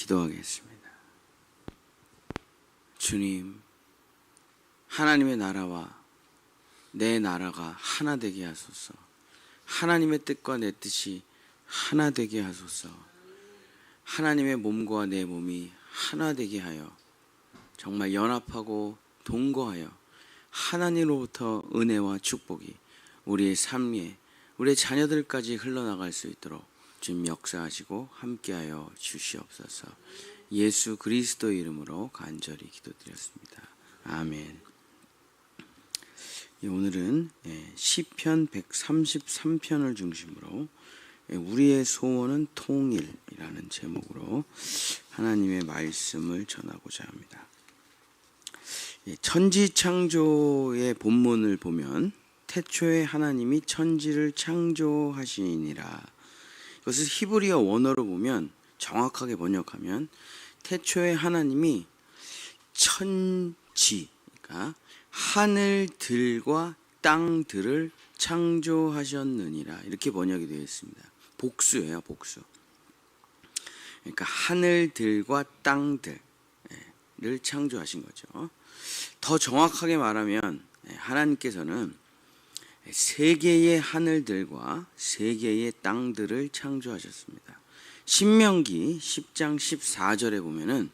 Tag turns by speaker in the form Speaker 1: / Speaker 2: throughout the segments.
Speaker 1: 기도하겠습니다. 주님, 하나님의 나라와 내 나라가 하나 되게 하소서. 하나님의 뜻과 내 뜻이 하나 되게 하소서. 하나님의 몸과 내 몸이 하나 되게 하여 정말 연합하고 동거하여 하나님으로부터 은혜와 축복이 우리의 삶에 우리의 자녀들까지 흘러나갈 수 있도록 주님 역사하시고 함께하여 주시옵소서. 예수 그리스도의 이름으로 간절히 기도드렸습니다. 아멘. 오늘은 시편 133편을 중심으로 우리의 소원은 통일이라는 제목으로 하나님의 말씀을 전하고자 합니다. 천지창조의 본문을 보면 태초에 하나님이 천지를 창조하시니라. 이것을 히브리어 원어로 보면 정확하게 번역하면 태초에 하나님이 천지, 그러니까 하늘들과 땅들을 창조하셨느니라, 이렇게 번역이 되어 있습니다. 복수예요, 복수. 그러니까 하늘들과 땅들을 창조하신 거죠. 더 정확하게 말하면 하나님께서는 세 개의 하늘들과 세 개의 땅들을 창조하셨습니다. 신명기 10장 14절에 보면은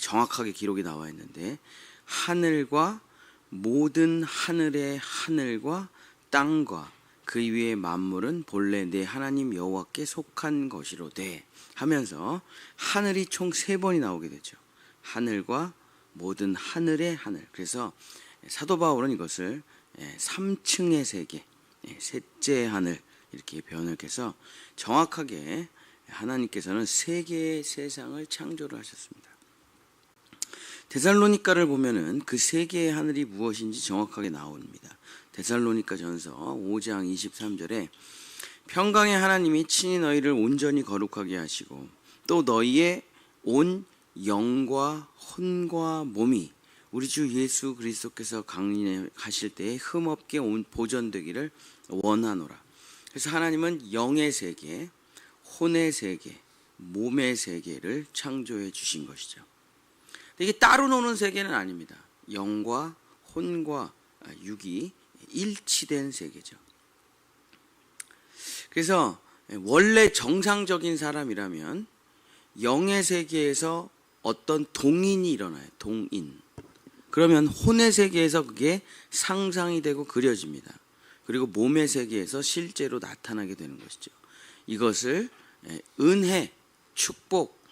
Speaker 1: 정확하게 기록이 나와 있는데, 하늘과 모든 하늘의 하늘과 땅과 그 위의 만물은 본래 내 하나님 여호와께 속한 것이로되 하면서 하늘이 총 3번이 나오게 되죠. 하늘과 모든 하늘의 하늘. 그래서 사도 바울은 이것을 3층의 세계, 셋째 하늘 이렇게 번역해서 정확하게 하나님께서는 3개의 세상을 창조를 하셨습니다. 데살로니가를 보면은 그 3개의 하늘이 무엇인지 정확하게 나옵니다. 데살로니가 전서 5장 23절에 평강의 하나님이 친히 너희를 온전히 거룩하게 하시고 또 너희의 온 영과 혼과 몸이 우리 주 예수 그리스도께서 강림하실 때에 흠없게 보존되기를 원하노라. 그래서 하나님은 영의 세계, 혼의 세계, 몸의 세계를 창조해 주신 것이죠. 이게 따로 노는 세계는 아닙니다. 영과 혼과 육이 일치된 세계죠. 그래서 원래 정상적인 사람이라면 영의 세계에서 어떤 동인이 일어나요. 동인. 그러면 혼의 세계에서 그게 상상이 되고 그려집니다. 그리고 몸의 세계에서 실제로 나타나게 되는 것이죠. 이것을 은혜, 축복,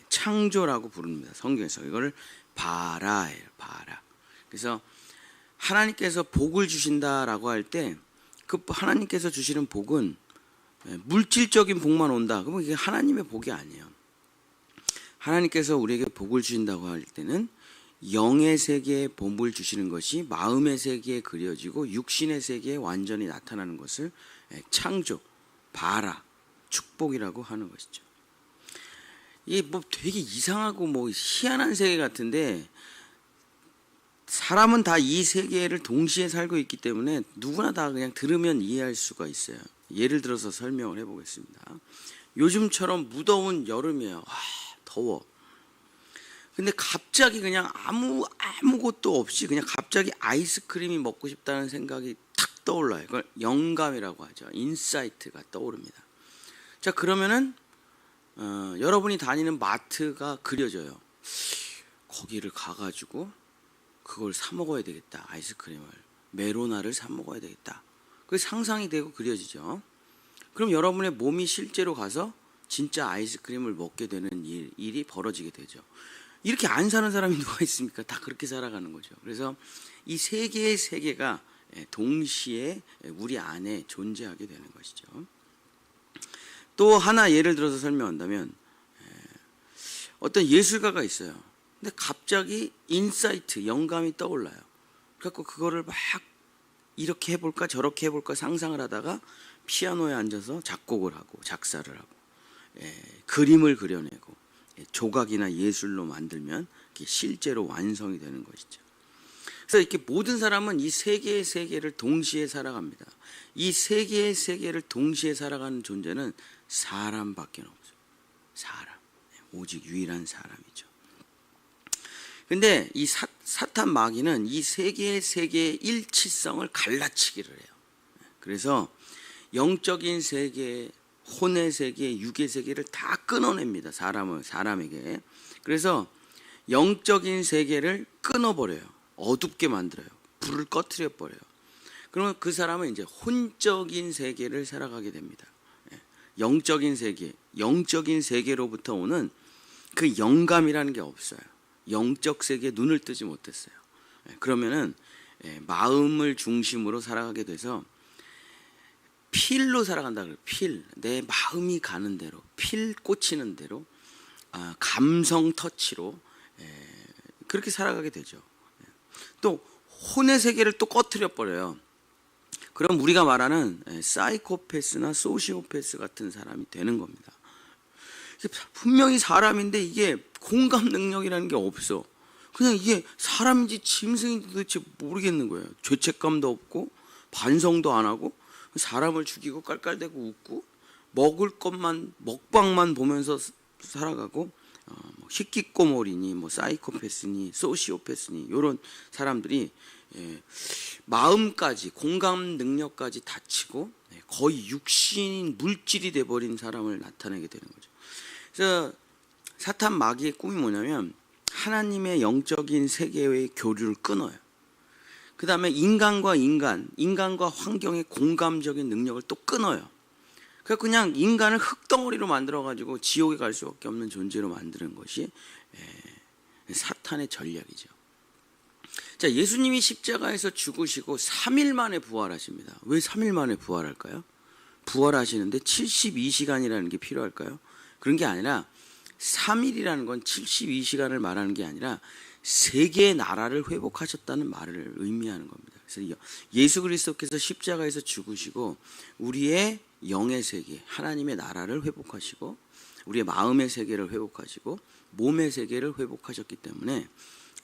Speaker 1: 창조라고 부릅니다. 성경에서 이걸 바라예요. 바라. 그래서 하나님께서 복을 주신다라고 할 때 그 하나님께서 주시는 복은 물질적인 복만 온다. 그러면 이게 하나님의 복이 아니에요. 하나님께서 우리에게 복을 주신다고 할 때는 영의 세계에 복을 주시는 것이 마음의 세계에 그려지고 육신의 세계에 완전히 나타나는 것을 창조, 바라, 축복이라고 하는 것이죠. 이게 뭐 되게 이상하고 뭐 희한한 세계 같은데, 사람은 다 이 세계를 동시에 살고 있기 때문에 누구나 다 그냥 들으면 이해할 수가 있어요. 예를 들어서 설명을 해보겠습니다. 요즘처럼 무더운 여름이에요. 더워. 근데 갑자기 그냥 아무것도 없이 그냥 갑자기 아이스크림이 먹고 싶다는 생각이 탁 떠올라요. 그걸 영감이라고 하죠. 인사이트가 떠오릅니다. 자, 그러면은 여러분이 다니는 마트가 그려져요. 거기를 가가지고 그걸 사 먹어야 되겠다. 아이스크림을, 메로나를 사 먹어야 되겠다. 그게 상상이 되고 그려지죠. 그럼 여러분의 몸이 실제로 가서 진짜 아이스크림을 먹게 되는 일이 벌어지게 되죠. 이렇게 안 사는 사람이 누가 있습니까? 다 그렇게 살아가는 거죠. 그래서 이 3개의 세계가 동시에 우리 안에 존재하게 되는 것이죠. 또 하나 예를 들어서 설명한다면, 어떤 예술가가 있어요. 근데 갑자기 인사이트, 영감이 떠올라요. 그래서 그거를 막 이렇게 해볼까 저렇게 해볼까 상상을 하다가 피아노에 앉아서 작곡을 하고 작사를 하고 그림을 그려내고 조각이나 예술로 만들면 실제로 완성이 되는 것이죠. 그래서 이렇게 모든 사람은 이 3개의 세계를 동시에 살아갑니다. 이 3개의 세계를 동시에 살아가는 존재는 사람밖에 없어요. 사람. 오직 유일한 사람이죠. 근데 이 사탄 마귀는 이 세 개의 세계의 일치성을 갈라치기를 해요. 그래서 영적인 세계, 혼의 세계, 육의 세계를 다 끊어냅니다. 사람에게. 그래서 영적인 세계를 끊어버려요. 어둡게 만들어요. 불을 꺼트려 버려요. 그러면 그 사람은 이제 혼적인 세계를 살아가게 됩니다. 영적인 세계로부터 오는 그 영감이라는 게 없어요. 영적 세계에 눈을 뜨지 못했어요. 그러면은 마음을 중심으로 살아가게 돼서 필로 살아간다 그래요. 필, 내 마음이 가는 대로, 필 꽂히는 대로, 감성 터치로 그렇게 살아가게 되죠. 또 혼의 세계를 또 꺼트려 버려요. 그럼 우리가 말하는 사이코패스나 소시오패스 같은 사람이 되는 겁니다. 분명히 사람인데 이게 공감 능력이라는 게 없어. 그냥 이게 사람인지 짐승인지 도대체 모르겠는 거예요. 죄책감도 없고 반성도 안 하고 사람을 죽이고 깔깔대고 웃고 먹을 것만 먹방만 보면서 살아가고 히키꼬모리니 뭐 사이코패스니 소시오패스니 이런 사람들이 마음까지 공감 능력까지 다치고 거의 육신인 물질이 돼버린 사람을 나타내게 되는 거죠. 그래서 사탄 마귀의 꿈이 뭐냐면 하나님의 영적인 세계의 교류를 끊어요. 그 다음에 인간과 환경의 공감적인 능력을 또 끊어요. 그래서 그냥 인간을 흙덩어리로 만들어가지고 지옥에 갈 수밖에 없는 존재로 만드는 것이 사탄의 전략이죠. 자, 예수님이 십자가에서 죽으시고 3일 만에 부활하십니다. 왜 3일 만에 부활할까요? 부활하시는데 72시간이라는 게 필요할까요? 그런 게 아니라 3일이라는 건 72시간을 말하는 게 아니라 세계의 나라를 회복하셨다는 말을 의미하는 겁니다. 그래서 예수 그리스도께서 십자가에서 죽으시고 우리의 영의 세계, 하나님의 나라를 회복하시고 우리의 마음의 세계를 회복하시고 몸의 세계를 회복하셨기 때문에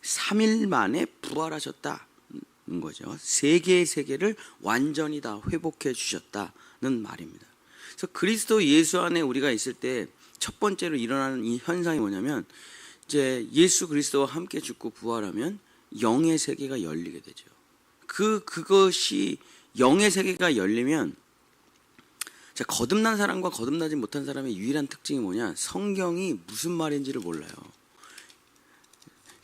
Speaker 1: 3일 만에 부활하셨다는 거죠. 세계의 세계를 완전히 다 회복해 주셨다는 말입니다. 그래서 그리스도 예수 안에 우리가 있을 때 첫 번째로 일어나는 이 현상이 뭐냐면 이제 예수 그리스도와 함께 죽고 부활하면 영의 세계가 열리게 되죠. 그것이 영의 세계가 열리면 자, 거듭난 사람과 거듭나지 못한 사람의 유일한 특징이 뭐냐? 성경이 무슨 말인지를 몰라요.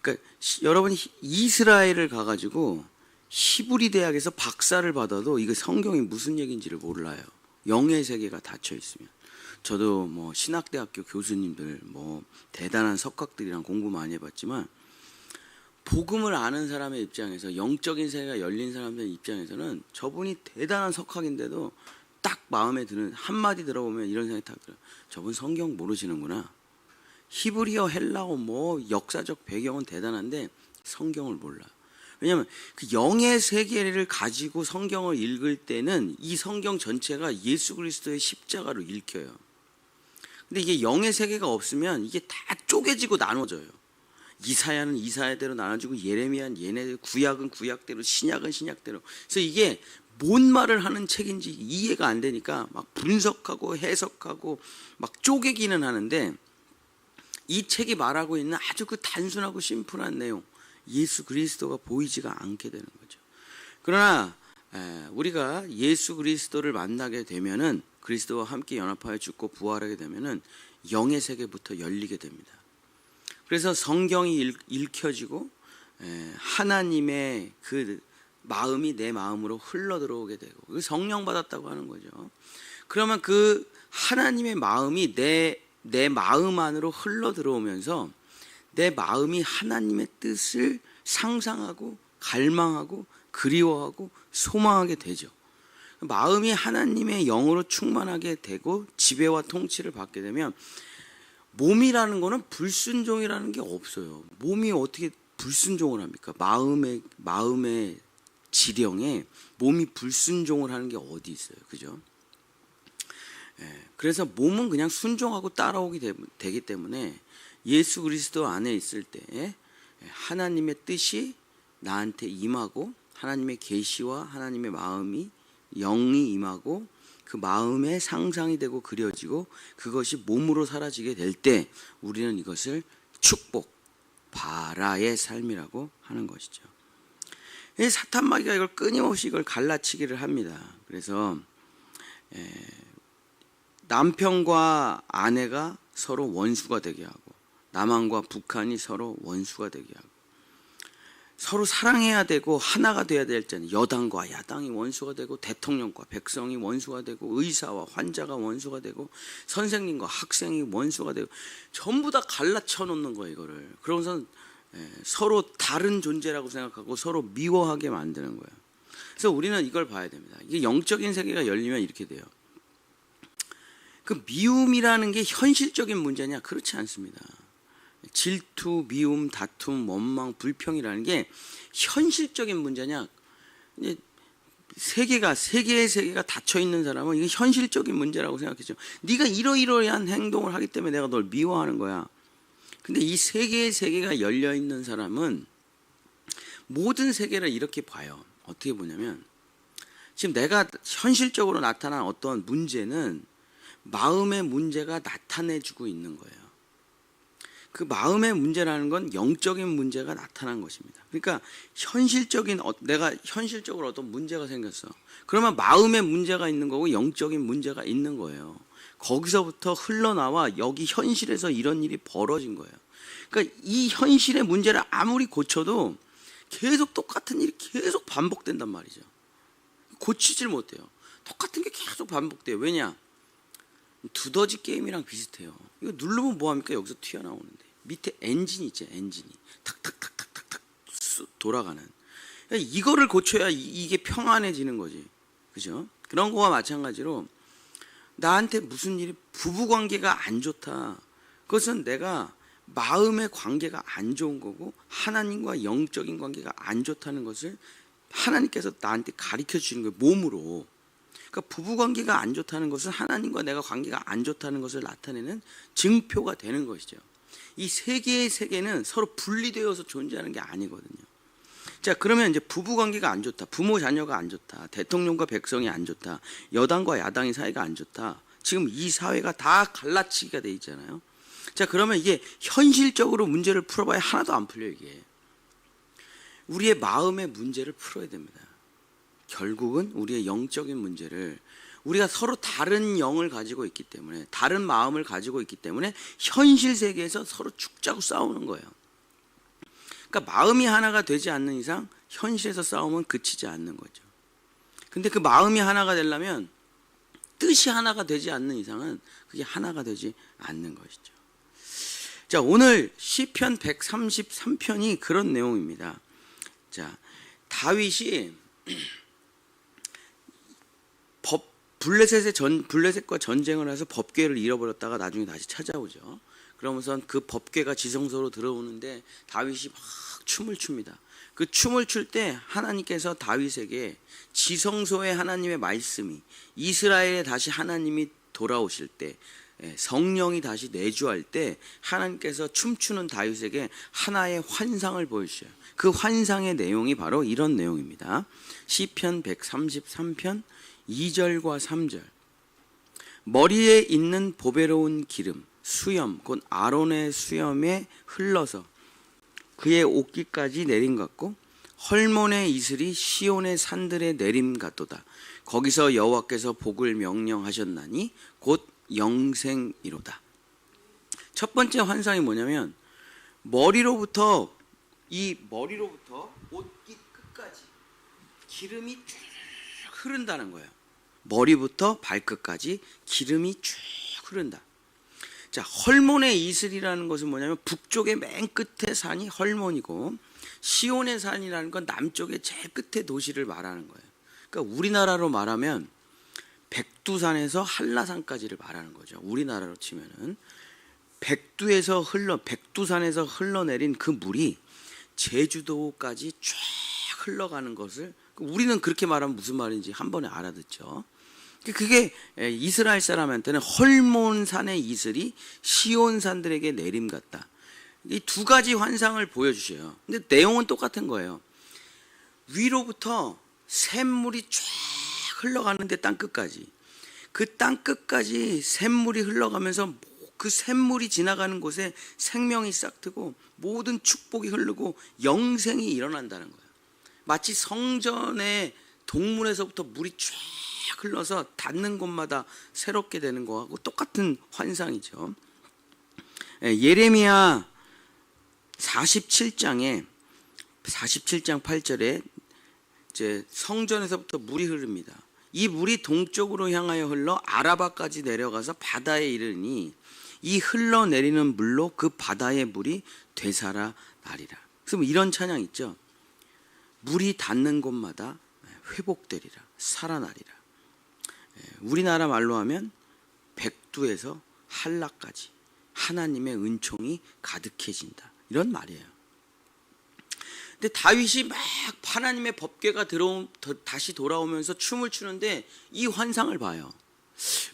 Speaker 1: 그러니까 여러분이 이스라엘을 가가지고 히브리 대학에서 박사를 받아도 이거 성경이 무슨 얘기인지를 몰라요. 영의 세계가 닫혀 있으면. 저도 뭐 신학대학교 교수님들 뭐 대단한 석학들이랑 공부 많이 해봤지만 복음을 아는 사람의 입장에서 영적인 세계가 열린 사람들 입장에서는 저분이 대단한 석학인데도 딱 마음에 드는 한마디 들어보면 이런 생각이 딱 들어요. 저분 성경 모르시는구나. 히브리어, 헬라어 뭐 역사적 배경은 대단한데 성경을 몰라. 왜냐하면 그 영의 세계를 가지고 성경을 읽을 때는 이 성경 전체가 예수 그리스도의 십자가로 읽혀요. 근데 이게 영의 세계가 없으면 이게 다 쪼개지고 나눠져요. 이사야는 이사야대로 나눠지고 예레미야는 얘네들, 구약은 구약대로, 신약은 신약대로. 그래서 이게 뭔 말을 하는 책인지 이해가 안 되니까 막 분석하고 해석하고 막 쪼개기는 하는데 이 책이 말하고 있는 아주 그 단순하고 심플한 내용, 예수 그리스도가 보이지가 않게 되는 거죠. 그러나 우리가 예수 그리스도를 만나게 되면은 그리스도와 함께 연합하여 죽고 부활하게 되면은 영의 세계부터 열리게 됩니다. 그래서 성경이 읽혀지고 하나님의 그 마음이 내 마음으로 흘러 들어오게 되고 성령 받았다고 하는 거죠. 그러면 그 하나님의 마음이 내 마음 안으로 흘러 들어오면서 내 마음이 하나님의 뜻을 상상하고 갈망하고 그리워하고 소망하게 되죠. 마음이 하나님의 영으로 충만하게 되고 지배와 통치를 받게 되면 몸이라는 거는 불순종이라는 게 없어요. 몸이 어떻게 불순종을 합니까? 마음의 지령에 몸이 불순종을 하는 게 어디 있어요. 그죠? 그래서 몸은 그냥 순종하고 따라오게 되기 때문에 예수 그리스도 안에 있을 때 하나님의 뜻이 나한테 임하고 하나님의 계시와 하나님의 마음이 영이 임하고 그 마음의 상상이 되고 그려지고 그것이 몸으로 사라지게 될 때 우리는 이것을 축복, 바라의 삶이라고 하는 것이죠. 사탄 마귀가 이걸 끊임없이 이걸 갈라치기를 합니다. 그래서 남편과 아내가 서로 원수가 되게 하고 남한과 북한이 서로 원수가 되게 하고 서로 사랑해야 되고 하나가 돼야 될 때는 여당과 야당이 원수가 되고 대통령과 백성이 원수가 되고 의사와 환자가 원수가 되고 선생님과 학생이 원수가 되고 전부 다 갈라쳐 놓는 거예요. 이거를. 그러면서 서로 다른 존재라고 생각하고 서로 미워하게 만드는 거예요. 그래서 우리는 이걸 봐야 됩니다. 이게 영적인 세계가 열리면 이렇게 돼요. 그 미움이라는 게 현실적인 문제냐? 그렇지 않습니다. 질투, 미움, 다툼, 원망, 불평이라는 게 현실적인 문제냐? 이제 세계의 세계가 닫혀 있는 사람은 이게 현실적인 문제라고 생각했죠. 네가 이러이러한 행동을 하기 때문에 내가 널 미워하는 거야. 근데 이 세계의 세계가 열려 있는 사람은 모든 세계를 이렇게 봐요. 어떻게 보냐면 지금 내가 현실적으로 나타난 어떤 문제는 마음의 문제가 나타내주고 있는 거예요. 그 마음의 문제라는 건 영적인 문제가 나타난 것입니다. 그러니까 내가 현실적으로 어떤 문제가 생겼어. 그러면 마음의 문제가 있는 거고 영적인 문제가 있는 거예요. 거기서부터 흘러나와 여기 현실에서 이런 일이 벌어진 거예요. 그러니까 이 현실의 문제를 아무리 고쳐도 계속 똑같은 일이 계속 반복된단 말이죠. 고치질 못해요. 똑같은 게 계속 반복돼요. 왜냐? 두더지 게임이랑 비슷해요. 이거 누르면 뭐합니까? 여기서 튀어나오는데 밑에 엔진이 있죠. 엔진이 탁탁탁탁탁탁 돌아가는. 그러니까 이거를 고쳐야 이게 평안해지는 거지. 그죠? 그런 거와 마찬가지로 나한테 무슨 일이 부부관계가 안 좋다. 그것은 내가 마음의 관계가 안 좋은 거고 하나님과 영적인 관계가 안 좋다는 것을 하나님께서 나한테 가르쳐 주시는 거예요. 몸으로. 그러니까 부부관계가 안 좋다는 것은 하나님과 내가 관계가 안 좋다는 것을 나타내는 증표가 되는 것이죠. 이 세 개의 세계는 서로 분리되어서 존재하는 게 아니거든요. 자, 그러면 이제 부부관계가 안 좋다, 부모 자녀가 안 좋다, 대통령과 백성이 안 좋다, 여당과 야당의 사이가 안 좋다. 지금 이 사회가 다 갈라치기가 돼 있잖아요. 자, 그러면 이게 현실적으로 문제를 풀어봐야 하나도 안 풀려. 이게 우리의 마음의 문제를 풀어야 됩니다. 결국은 우리의 영적인 문제를, 우리가 서로 다른 영을 가지고 있기 때문에, 다른 마음을 가지고 있기 때문에 현실 세계에서 서로 죽자고 싸우는 거예요. 그러니까 마음이 하나가 되지 않는 이상 현실에서 싸움은 그치지 않는 거죠. 근데 그 마음이 하나가 되려면 뜻이 하나가 되지 않는 이상은 그게 하나가 되지 않는 것이죠. 자, 오늘 시편 133편이 그런 내용입니다. 자, 다윗이 블레셋과 전쟁을 해서 법궤를 잃어버렸다가 나중에 다시 찾아오죠. 그러면서 그 법궤가 지성소로 들어오는데 다윗이 막 춤을 춥니다. 그 춤을 출 때 하나님께서 다윗에게 지성소에 하나님의 말씀이, 이스라엘에 다시 하나님이 돌아오실 때, 성령이 다시 내주할 때 하나님께서 춤추는 다윗에게 하나의 환상을 보여주셔요. 그 환상의 내용이 바로 이런 내용입니다. 시편 133편 2절과 3절. 머리에 있는 보배로운 기름, 수염, 곧 아론의 수염에 흘러서 그의 옷깃까지 내림 같고 헐몬의 이슬이 시온의 산들에 내림 같도다. 거기서 여호와께서 복을 명령하셨나니 곧 영생이로다. 첫 번째 환상이 뭐냐면 머리로부터 옷깃 끝까지 기름이 쭉 흐른다는 거예요. 머리부터 발끝까지 기름이 쭉 흐른다. 자, 헐몬의 이슬이라는 것은 뭐냐면 북쪽의 맨 끝에 산이 헐몬이고 시온의 산이라는 건 남쪽의 제일 끝에 도시를 말하는 거예요. 그러니까 우리나라로 말하면 백두산에서 한라산까지를 말하는 거죠. 우리나라로 치면은 백두산에서 흘러내린 그 물이 제주도까지 쫙 흘러가는 것을, 우리는 그렇게 말하면 무슨 말인지 한 번에 알아듣죠. 그게 이스라엘 사람한테는 헐몬산의 이슬이 시온산들에게 내림 같다. 이 두 가지 환상을 보여주셔요. 근데 내용은 똑같은 거예요. 위로부터 샘물이 쫙 흘러가는데 땅끝까지. 그 땅 끝까지 샘물이 흘러가면서 그 샘물이 지나가는 곳에 생명이 싹트고 모든 축복이 흐르고 영생이 일어난다는 거예요. 마치 성전의 동문에서부터 물이 쫙 흘러서 닿는 곳마다 새롭게 되는 거하고 똑같은 환상이죠. 예레미야 47장 8절에 이제 성전에서부터 물이 흐릅니다. 이 물이 동쪽으로 향하여 흘러 아라바까지 내려가서 바다에 이르니 이 흘러내리는 물로 그 바다의 물이 되살아 나리라. 그래서 이런 찬양 있죠. 물이 닿는 곳마다 회복되리라, 살아나리라. 우리나라 말로 하면 백두에서 한라까지 하나님의 은총이 가득해진다, 이런 말이에요. 근데 다윗이 막 하나님의 법궤가 다시 돌아오면서 춤을 추는데 이 환상을 봐요.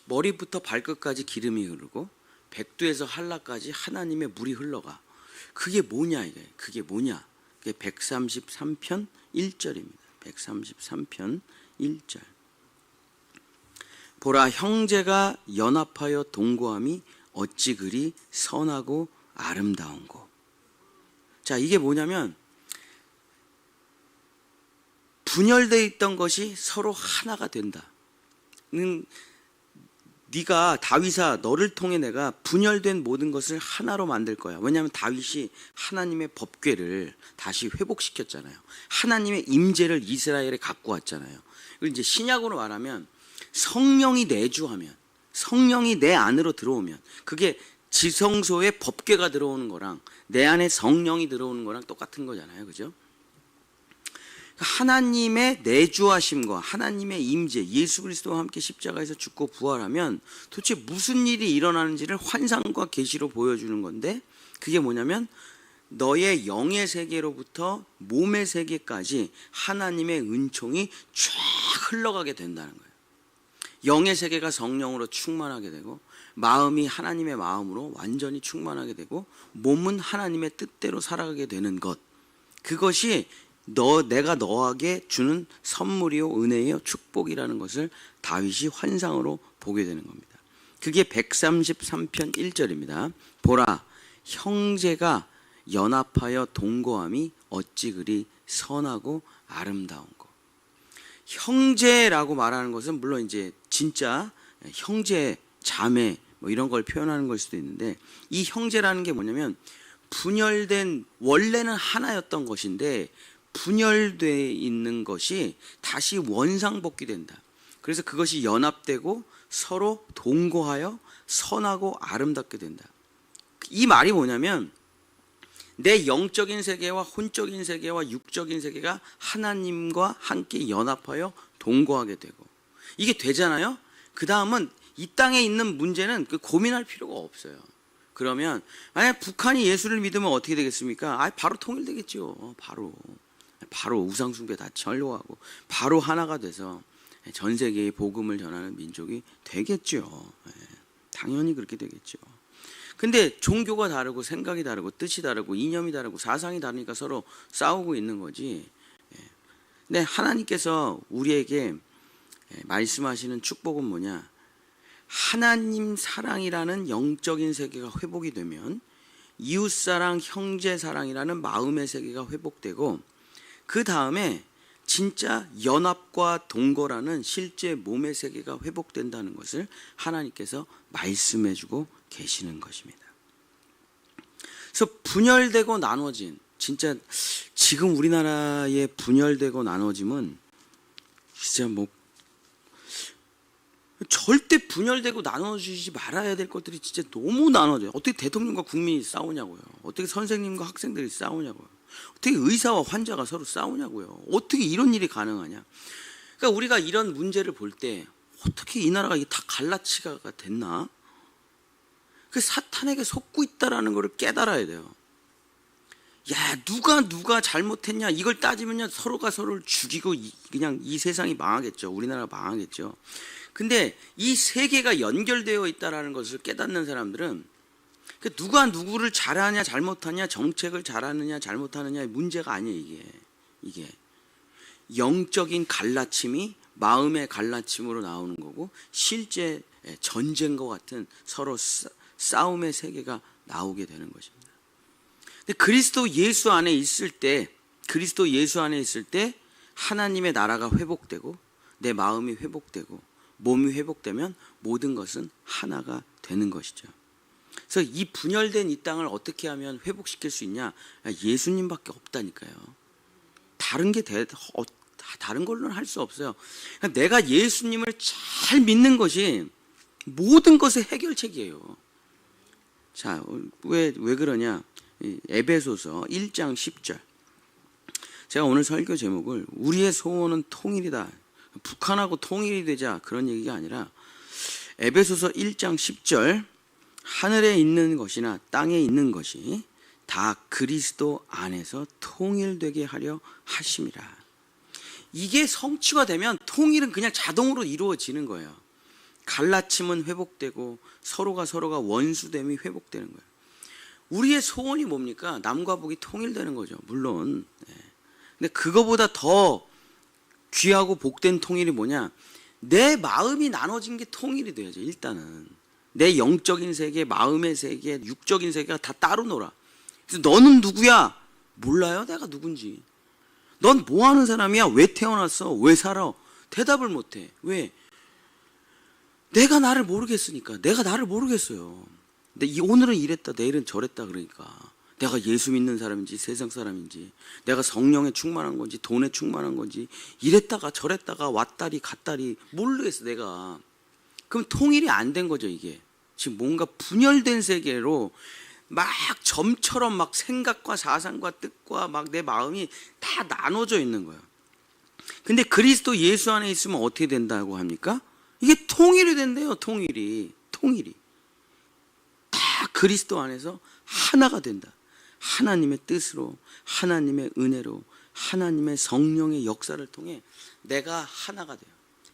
Speaker 1: 머리부터 발끝까지 기름이 흐르고 백두에서 한라까지 하나님의 물이 흘러가. 그게 뭐냐 이게? 그게 뭐냐? 그게 133편 1절입니다. 133편 1절. 보라, 형제가 연합하여 동거함이 어찌 그리 선하고 아름다운고. 자, 이게 뭐냐면 분열되어 있던 것이 서로 하나가 된다. 네가 다윗아, 너를 통해 내가 분열된 모든 것을 하나로 만들 거야. 왜냐하면 다윗이 하나님의 법궤를 다시 회복시켰잖아요. 하나님의 임재를 이스라엘에 갖고 왔잖아요. 그리고 이제 신약으로 말하면 성령이 내주하면, 성령이 내 안으로 들어오면, 그게 지성소에 법궤가 들어오는 거랑 내 안에 성령이 들어오는 거랑 똑같은 거잖아요. 그죠? 하나님의 내주하심과 하나님의 임재, 예수 그리스도와 함께 십자가에서 죽고 부활하면 도대체 무슨 일이 일어나는지를 환상과 계시로 보여주는 건데, 그게 뭐냐면 너의 영의 세계로부터 몸의 세계까지 하나님의 은총이 쫙 흘러가게 된다는 거예요. 영의 세계가 성령으로 충만하게 되고, 마음이 하나님의 마음으로 완전히 충만하게 되고, 몸은 하나님의 뜻대로 살아가게 되는 것, 그것이 내가 너에게 주는 선물이요 은혜요 축복이라는 것을 다윗이 환상으로 보게 되는 겁니다. 그게 133편 1절입니다. 보라, 형제가 연합하여 동거함이 어찌 그리 선하고 아름다운 거. 형제라고 말하는 것은 물론 이제 진짜 형제, 자매 뭐 이런 걸 표현하는 걸 수도 있는데, 이 형제라는 게 뭐냐면 분열된, 원래는 하나였던 것인데 분열되어 있는 것이 다시 원상복귀된다. 그래서 그것이 연합되고 서로 동거하여 선하고 아름답게 된다. 이 말이 뭐냐면 내 영적인 세계와 혼적인 세계와 육적인 세계가 하나님과 함께 연합하여 동거하게 되고, 이게 되잖아요. 그 다음은 이 땅에 있는 문제는 고민할 필요가 없어요. 그러면 만약 북한이 예수를 믿으면 어떻게 되겠습니까? 바로 통일되겠죠. 바로 우상숭배 다 철로하고 바로 하나가 돼서 전 세계에 복음을 전하는 민족이 되겠죠. 당연히 그렇게 되겠죠. 근데 종교가 다르고 생각이 다르고 뜻이 다르고 이념이 다르고 사상이 다르니까 서로 싸우고 있는 거지. 근데 하나님께서 우리에게 말씀하시는 축복은 뭐냐? 하나님 사랑이라는 영적인 세계가 회복이 되면 이웃사랑, 형제사랑이라는 마음의 세계가 회복되고, 그 다음에 진짜 연합과 동거라는 실제 몸의 세계가 회복된다는 것을 하나님께서 말씀해주고 계시는 것입니다. 그래서 분열되고 나눠진, 진짜 지금 우리나라의 분열되고 나눠짐은 진짜 뭐 절대 분열되고 나눠주지 말아야 될 것들이 진짜 너무 나눠져요. 어떻게 대통령과 국민이 싸우냐고요. 어떻게 선생님과 학생들이 싸우냐고요. 어떻게 의사와 환자가 서로 싸우냐고요. 어떻게 이런 일이 가능하냐. 그러니까 우리가 이런 문제를 볼 때 어떻게 이 나라가 다 갈라치가 됐나? 그 사탄에게 속고 있다라는 것을 깨달아야 돼요. 야, 누가 잘못했냐 이걸 따지면요, 서로가 서로를 죽이고 그냥 이 세상이 망하겠죠. 우리나라가 망하겠죠. 근데 이 세계가 연결되어 있다라는 것을 깨닫는 사람들은 누가 누구를 잘하냐 잘못하냐, 정책을 잘하느냐 잘못하느냐의 문제가 아니에요. 이게 영적인 갈라침이 마음의 갈라침으로 나오는 거고 실제 전쟁과 같은 서로 싸움의 세계가 나오게 되는 것입니다. 근데 그리스도 예수 안에 있을 때 하나님의 나라가 회복되고 내 마음이 회복되고 몸이 회복되면 모든 것은 하나가 되는 것이죠. 그래서 이 분열된 이 땅을 어떻게 하면 회복시킬 수 있냐? 예수님밖에 없다니까요. 다른 걸로는 할 수 없어요. 내가 예수님을 잘 믿는 것이 모든 것의 해결책이에요. 자, 왜 그러냐? 에베소서 1장 10절. 제가 오늘 설교 제목을 우리의 소원은 통일이다. 북한하고 통일이 되자 그런 얘기가 아니라 에베소서 1장 10절 하늘에 있는 것이나 땅에 있는 것이 다 그리스도 안에서 통일되게 하려 하심이라. 이게 성취가 되면 통일은 그냥 자동으로 이루어지는 거예요. 갈라침은 회복되고 서로가 원수됨이 회복되는 거예요. 우리의 소원이 뭡니까? 남과 북이 통일되는 거죠. 물론. 근데 그거보다 더 귀하고 복된 통일이 뭐냐? 내 마음이 나눠진 게 통일이 돼야죠. 일단은 내 영적인 세계, 마음의 세계, 육적인 세계가 다 따로 놀아. 그래서 너는 누구야? 몰라요? 내가 누군지. 넌 뭐 하는 사람이야? 왜 태어났어? 왜 살아? 대답을 못해. 왜? 내가 나를 모르겠으니까. 내가 나를 모르겠어요. 근데 오늘은 이랬다, 내일은 저랬다 그러니까. 내가 예수 믿는 사람인지 세상 사람인지, 내가 성령에 충만한 건지 돈에 충만한 건지, 이랬다가 저랬다가 왔다리 갔다리 모르겠어 내가. 그럼 통일이 안 된 거죠. 이게 지금 뭔가 분열된 세계로 막 점처럼 막 생각과 사상과 뜻과 막 내 마음이 다 나눠져 있는 거예요. 근데 그리스도 예수 안에 있으면 어떻게 된다고 합니까? 이게 통일이 된대요. 통일이 다 그리스도 안에서 하나가 된다. 하나님의 뜻으로, 하나님의 은혜로, 하나님의 성령의 역사를 통해 내가 하나가 돼요.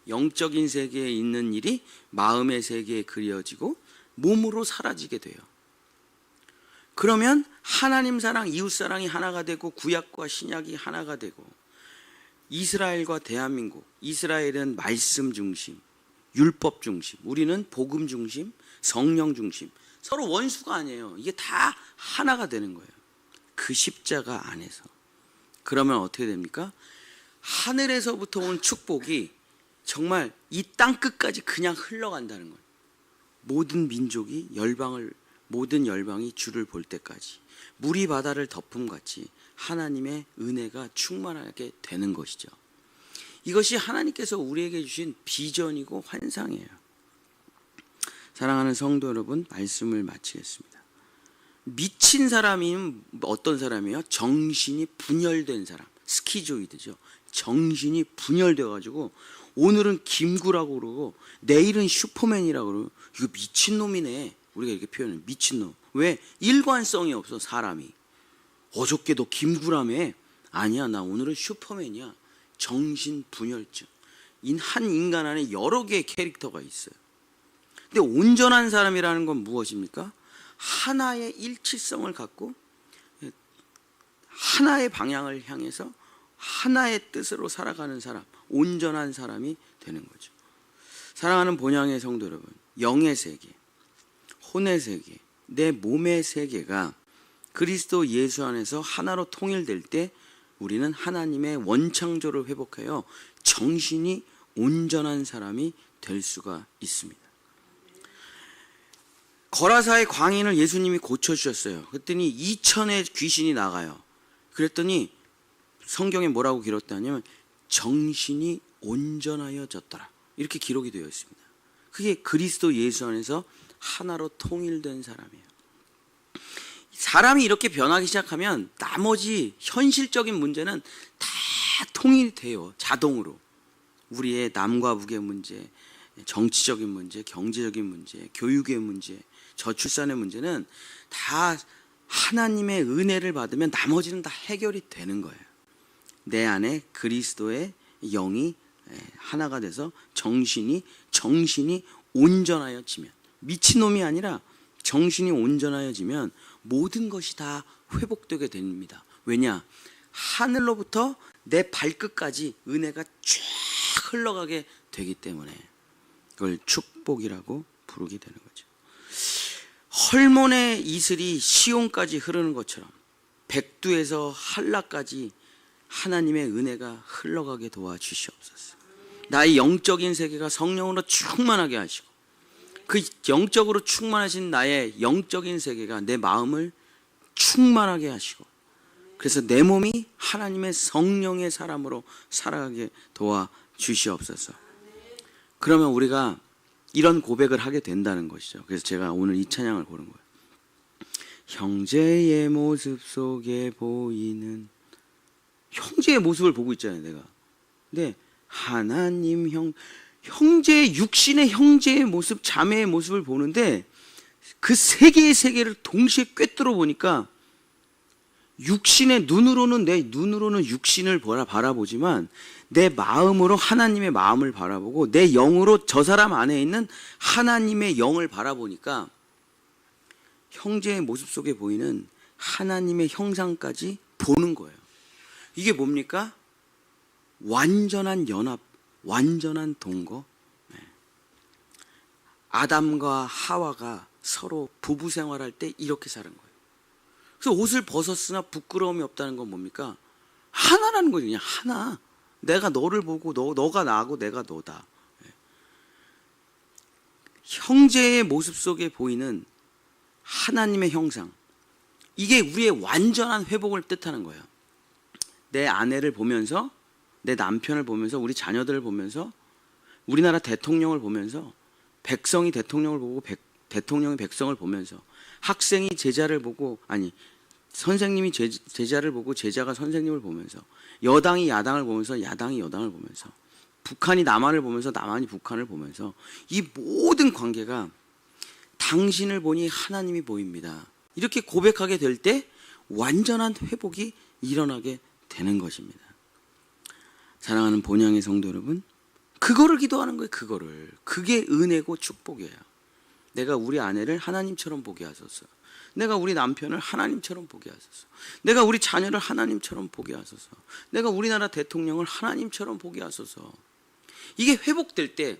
Speaker 1: 영적인 세계에 있는 일이 마음의 세계에 그려지고 몸으로 사라지게 돼요. 그러면 하나님 사랑, 이웃 사랑이 하나가 되고 구약과 신약이 하나가 되고, 이스라엘과 대한민국, 이스라엘은 말씀 중심, 율법 중심, 우리는 복음 중심, 성령 중심, 서로 원수가 아니에요. 이게 다 하나가 되는 거예요. 그 십자가 안에서. 그러면 어떻게 됩니까? 하늘에서부터 온 축복이 정말 이 땅 끝까지 그냥 흘러간다는 거예요. 모든 민족이 모든 열방이 주를 볼 때까지 물이 바다를 덮음같이 하나님의 은혜가 충만하게 되는 것이죠. 이것이 하나님께서 우리에게 주신 비전이고 환상이에요. 사랑하는 성도 여러분, 말씀을 마치겠습니다. 미친 사람이 어떤 사람이에요? 정신이 분열된 사람, 스키조이드죠. 정신이 분열되어가지고 오늘은 김구라고 그러고 내일은 슈퍼맨이라고 그러고, 이거 미친놈이네. 우리가 이렇게 표현해요. 미친놈. 왜? 일관성이 없어. 사람이. 어저께 너 김구라며? 아니야, 나 오늘은 슈퍼맨이야. 정신 분열증. 한 인간 안에 여러 개의 캐릭터가 있어요. 근데 온전한 사람이라는 건 무엇입니까? 하나의 일치성을 갖고 하나의 방향을 향해서 하나의 뜻으로 살아가는 사람, 온전한 사람이 되는 거죠. 사랑하는 본향의 성도 여러분, 영의 세계, 혼의 세계, 내 몸의 세계가 그리스도 예수 안에서 하나로 통일될 때 우리는 하나님의 원창조를 회복하여 정신이 온전한 사람이 될 수가 있습니다. 거라사의 광인을 예수님이 고쳐주셨어요. 그랬더니 2천의 귀신이 나가요. 그랬더니 성경에 뭐라고 기록되냐면 정신이 온전하여졌더라. 이렇게 기록이 되어 있습니다. 그게 그리스도 예수 안에서 하나로 통일된 사람이에요. 사람이 이렇게 변하기 시작하면 나머지 현실적인 문제는 다 통일이 돼요. 자동으로. 우리의 남과 북의 문제, 정치적인 문제, 경제적인 문제, 교육의 문제, 저출산의 문제는 다 하나님의 은혜를 받으면 나머지는 다 해결이 되는 거예요. 내 안에 그리스도의 영이 하나가 돼서 정신이 온전하여지면, 미친놈이 아니라 정신이 온전하여지면 모든 것이 다 회복되게 됩니다. 왜냐? 하늘로부터 내 발끝까지 은혜가 쫙 흘러가게 되기 때문에 그걸 축복이라고 부르게 되는 거죠. 헐몬의 이슬이 시온까지 흐르는 것처럼 백두에서 한라까지 하나님의 은혜가 흘러가게 도와주시옵소서. 나의 영적인 세계가 성령으로 충만하게 하시고 그 영적으로 충만하신 나의 영적인 세계가 내 마음을 충만하게 하시고 그래서 내 몸이 하나님의 성령의 사람으로 살아가게 도와주시옵소서. 그러면 우리가 이런 고백을 하게 된다는 것이죠. 그래서 제가 오늘 이 찬양을 고른 거예요. 형제의 모습 속에 보이는, 형제의 모습을 보고 있잖아요 내가. 근데 하나님 형제의 육신의 형제의 모습, 자매의 모습을 보는데 그 세 개의 세계를 동시에 꿰뚫어 보니까 육신의 눈으로는 내 눈으로는 육신을 바라보지만 내 마음으로 하나님의 마음을 바라보고 내 영으로 저 사람 안에 있는 하나님의 영을 바라보니까 형제의 모습 속에 보이는 하나님의 형상까지 보는 거예요. 이게 뭡니까? 완전한 연합, 완전한 동거. 아담과 하와가 서로 부부 생활할 때 이렇게 사는 거예요. 그래서 옷을 벗었으나 부끄러움이 없다는 건 뭡니까? 하나라는 거죠. 그냥 하나. 내가 너를 보고 너가 나고 내가 너다. 형제의 모습 속에 보이는 하나님의 형상, 이게 우리의 완전한 회복을 뜻하는 거예요. 내 아내를 보면서, 내 남편을 보면서, 우리 자녀들을 보면서, 우리나라 대통령을 보면서, 백성이 대통령을 보고 대통령이 백성을 보면서, 학생이 제자를 보고, 아니 선생님이 제자를 보고 제자가 선생님을 보면서, 여당이 야당을 보면서 야당이 여당을 보면서, 북한이 남한을 보면서 남한이 북한을 보면서, 이 모든 관계가 당신을 보니 하나님이 보입니다. 이렇게 고백하게 될 때 완전한 회복이 일어나게 되는 것입니다. 사랑하는 본향의 성도 여러분, 그거를 기도하는 거예요. 그게 은혜고 축복이에요. 내가 우리 아내를 하나님처럼 보게 하소서. 내가 우리 남편을 하나님처럼 보게 하소서. 내가 우리 자녀를 하나님처럼 보게 하소서. 내가 우리나라 대통령을 하나님처럼 보게 하소서. 이게 회복될 때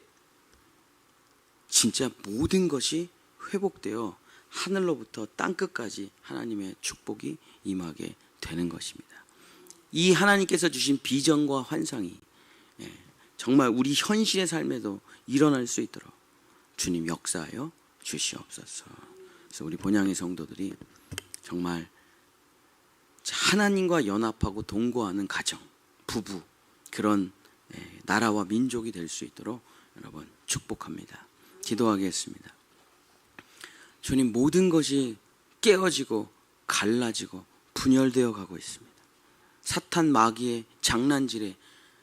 Speaker 1: 진짜 모든 것이 회복되어 하늘로부터 땅끝까지 하나님의 축복이 임하게 되는 것입니다. 이 하나님께서 주신 비전과 환상이 정말 우리 현실의 삶에도 일어날 수 있도록 주님 역사하여 주시옵소서. 그래서 우리 본향의 성도들이 정말 하나님과 연합하고 동거하는 가정, 부부, 그런 나라와 민족이 될 수 있도록 여러분 축복합니다. 기도하겠습니다. 주님, 모든 것이 깨어지고 갈라지고 분열되어 가고 있습니다. 사탄 마귀의 장난질에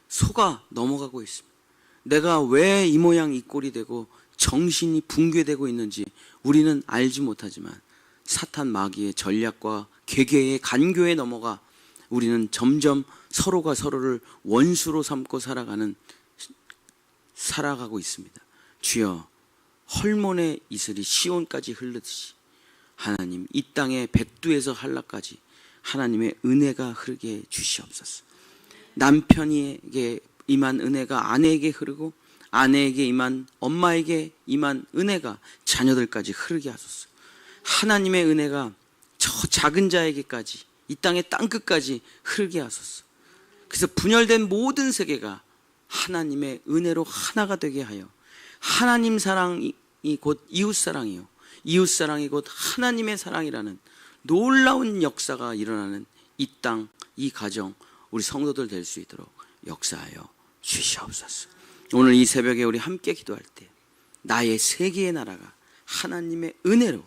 Speaker 1: 속아 넘어가고 있습니다. 내가 왜 이 모양 이 꼴이 되고 정신이 붕괴되고 있는지 우리는 알지 못하지만 사탄 마귀의 전략과 괴계의 간교에 넘어가 우리는 점점 서로가 서로를 원수로 삼고 살아가고 있습니다. 주여, 헐몬의 이슬이 시온까지 흐르듯이 하나님, 이 땅의 백두에서 한라까지 하나님의 은혜가 흐르게 주시옵소서. 남편에게 임한 은혜가 아내에게 흐르고 아내에게 임한 엄마에게 임한 은혜가 자녀들까지 흐르게 하소서. 하나님의 은혜가 저 작은 자에게까지, 이 땅의 땅끝까지 흐르게 하소서. 그래서 분열된 모든 세계가 하나님의 은혜로 하나가 되게 하여 하나님 사랑이 곧 이웃 사랑이요, 이웃 사랑이 곧 하나님의 사랑이라는 놀라운 역사가 일어나는 이 땅, 이 가정, 우리 성도들 될 수 있도록 역사하여 주시옵소서. 오늘 이 새벽에 우리 함께 기도할 때 나의 세계의 나라가 하나님의 은혜로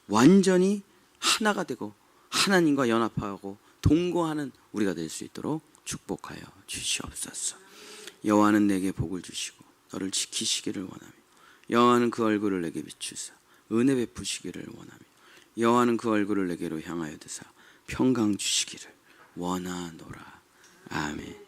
Speaker 1: 완전히 하나가 되고 하나님과 연합하고 동거하는 우리가 될 수 있도록 축복하여 주시옵소서. 여호와는 내게 복을 주시고 너를 지키시기를 원하며 여호와는 그 얼굴을 내게 비추사 은혜 베푸시기를 원하며 여호와는 그 얼굴을 내게로 향하여 드사 평강 주시기를 원하노라. 아멘.